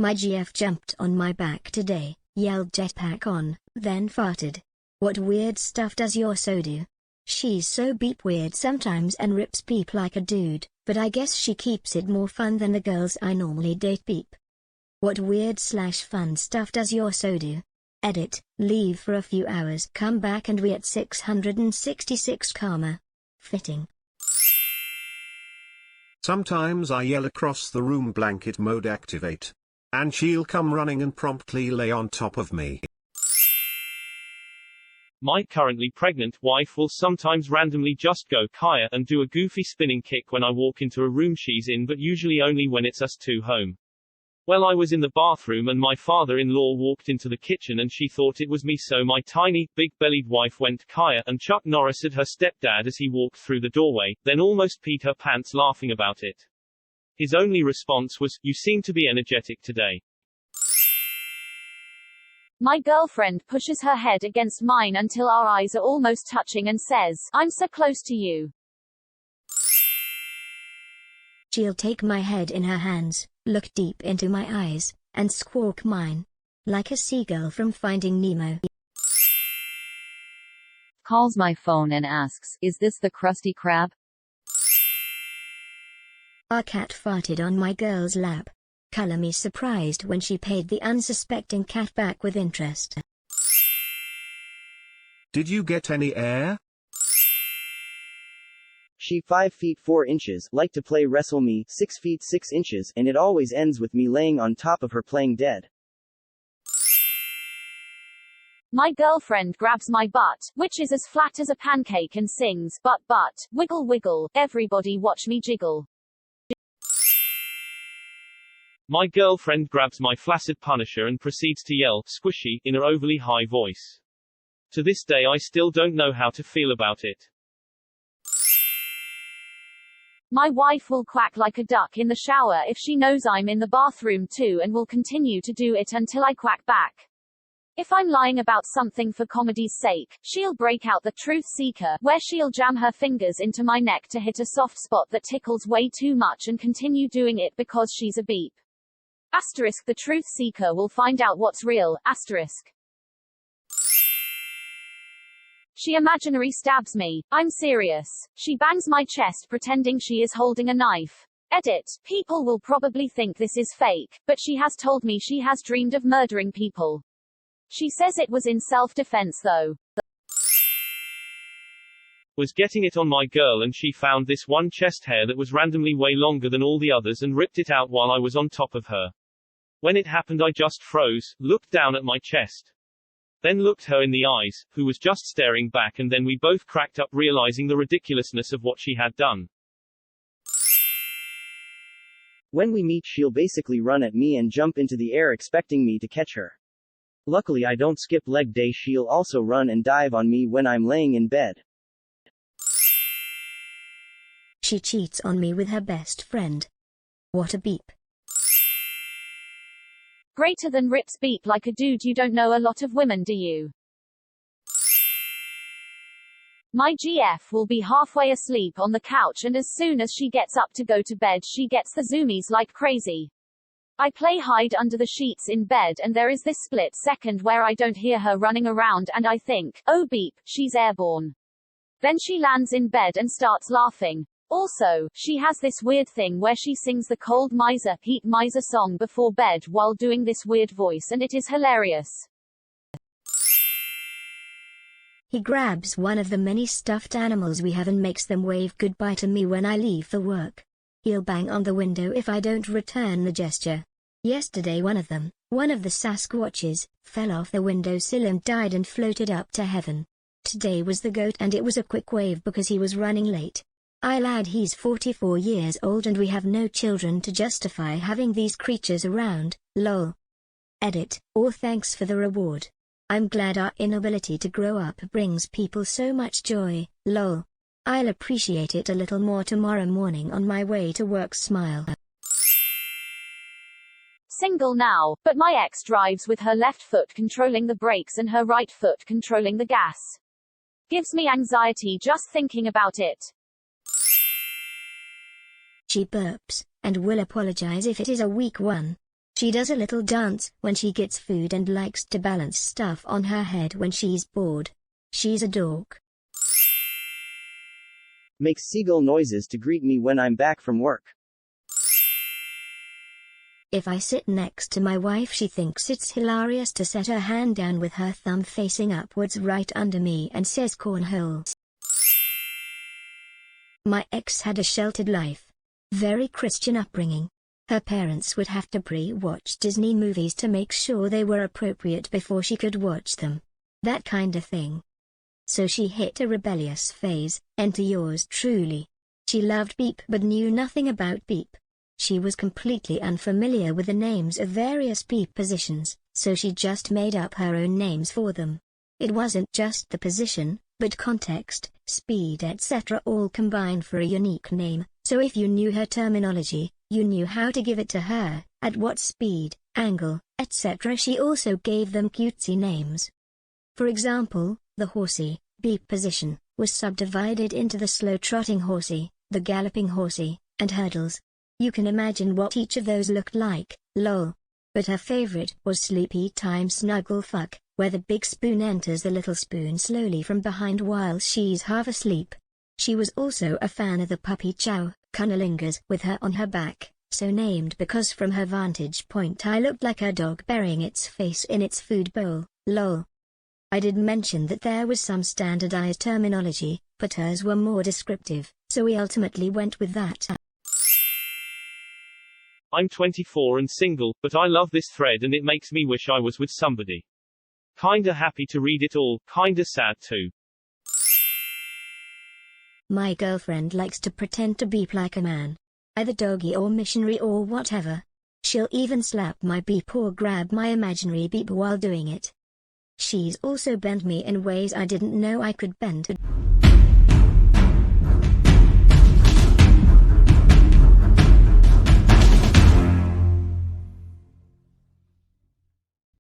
My GF jumped on my back today, yelled Jetpack on, then farted. What weird stuff does your so do? She's so beep weird sometimes and rips peep like a dude, but I guess she keeps it more fun than the girls I normally date beep. What weird/fun stuff does your so do? Edit, leave for a few hours, come back and we at 666 karma. Fitting. Sometimes I yell across the room blanket mode activate. And she'll come running and promptly lay on top of me. My currently pregnant wife will sometimes randomly just go Kaya and do a goofy spinning kick when I walk into a room she's in, but usually only when it's us two home. Well, I was in the bathroom and my father-in-law walked into the kitchen and she thought it was me, so my tiny, big-bellied wife went Kaya and Chuck Norris'd her stepdad as he walked through the doorway, then almost peed her pants laughing about it. His only response was, "You seem to be energetic today." My girlfriend pushes her head against mine until our eyes are almost touching and says, "I'm so close to you." She'll take my head in her hands, look deep into my eyes, and squawk mine. Like a seagull from Finding Nemo. Calls my phone and asks, "Is this the Krusty Krab?" Our cat farted on my girl's lap. Color me surprised when she paid the unsuspecting cat back with interest. Did you get any air? She 5 feet 4 inches, like to play wrestle me, 6 feet 6 inches, and it always ends with me laying on top of her playing dead. My girlfriend grabs my butt, which is as flat as a pancake, and sings, "Butt, wiggle, wiggle, everybody watch me jiggle." My girlfriend grabs my flaccid punisher and proceeds to yell, "Squishy," in her overly high voice. To this day I still don't know how to feel about it. My wife will quack like a duck in the shower if she knows I'm in the bathroom too, and will continue to do it until I quack back. If I'm lying about something for comedy's sake, she'll break out the truth seeker, where she'll jam her fingers into my neck to hit a soft spot that tickles way too much and continue doing it because she's a beep. Asterisk, the truth seeker will find out what's real, asterisk. She imaginary stabs me. I'm serious. She bangs my chest pretending she is holding a knife. Edit, people will probably think this is fake, but she has told me she has dreamed of murdering people. She says it was in self-defense though. Was getting it on my girl and she found this one chest hair that was randomly way longer than all the others and ripped it out while I was on top of her. When it happened I just froze, looked down at my chest. Then looked her in the eyes, who was just staring back, and then we both cracked up realizing the ridiculousness of what she had done. When we meet she'll basically run at me and jump into the air expecting me to catch her. Luckily I don't skip leg day. She'll also run and dive on me when I'm laying in bed. She cheats on me with her best friend. What a beep. Greater than rips beep like a dude. You don't know a lot of women, do you? My GF will be halfway asleep on the couch, and as soon as she gets up to go to bed she gets the zoomies like crazy. I play hide under the sheets in bed, and there is this split second where I don't hear her running around and I think, "Oh beep, she's airborne." Then she lands in bed and starts laughing. Also, she has this weird thing where she sings the Cold Miser, Heat Miser song before bed while doing this weird voice, and it is hilarious. He grabs one of the many stuffed animals we have and makes them wave goodbye to me when I leave for work. He'll bang on the window if I don't return the gesture. Yesterday one of the Sasquatches, fell off the windowsill and died and floated up to heaven. Today was the goat, and it was a quick wave because he was running late. I lied, he's 44 years old and we have no children to justify having these creatures around, lol. Edit, or thanks for the reward. I'm glad our inability to grow up brings people so much joy, lol. I'll appreciate it a little more tomorrow morning on my way to work, smile. Single now, but my ex drives with her left foot controlling the brakes and her right foot controlling the gas. Gives me anxiety just thinking about it. She burps, and will apologize if it is a weak one. She does a little dance when she gets food and likes to balance stuff on her head when she's bored. She's a dork. Makes seagull noises to greet me when I'm back from work. If I sit next to my wife, she thinks it's hilarious to set her hand down with her thumb facing upwards right under me and says cornholes. My ex had a sheltered life. Very Christian upbringing. Her parents would have to pre-watch Disney movies to make sure they were appropriate before she could watch them. That kind of thing. So she hit a rebellious phase, enter yours truly. She loved Beep but knew nothing about Beep. She was completely unfamiliar with the names of various Beep positions, so she just made up her own names for them. It wasn't just the position, but context, speed etc. all combined for a unique name, so if you knew her terminology, you knew how to give it to her, at what speed, angle, etc. She also gave them cutesy names. For example, the horsey, Beep position, was subdivided into the slow-trotting horsey, the galloping horsey, and hurdles. You can imagine what each of those looked like, lol. But her favorite was Sleepy Time Snuggle Fuck, where the big spoon enters the little spoon slowly from behind while she's half asleep. She was also a fan of the puppy Chow, cunnilingus with her on her back, so named because from her vantage point I looked like a dog burying its face in its food bowl, lol. I did mention that there was some standardized terminology, but hers were more descriptive, so we ultimately went with that. I'm 24 and single, but I love this thread and it makes me wish I was with somebody. Kinda happy to read it all, kinda sad too. My girlfriend likes to pretend to beep like a man. Either doggy or missionary or whatever. She'll even slap my beep or grab my imaginary beep while doing it. She's also bent me in ways I didn't know I could bend.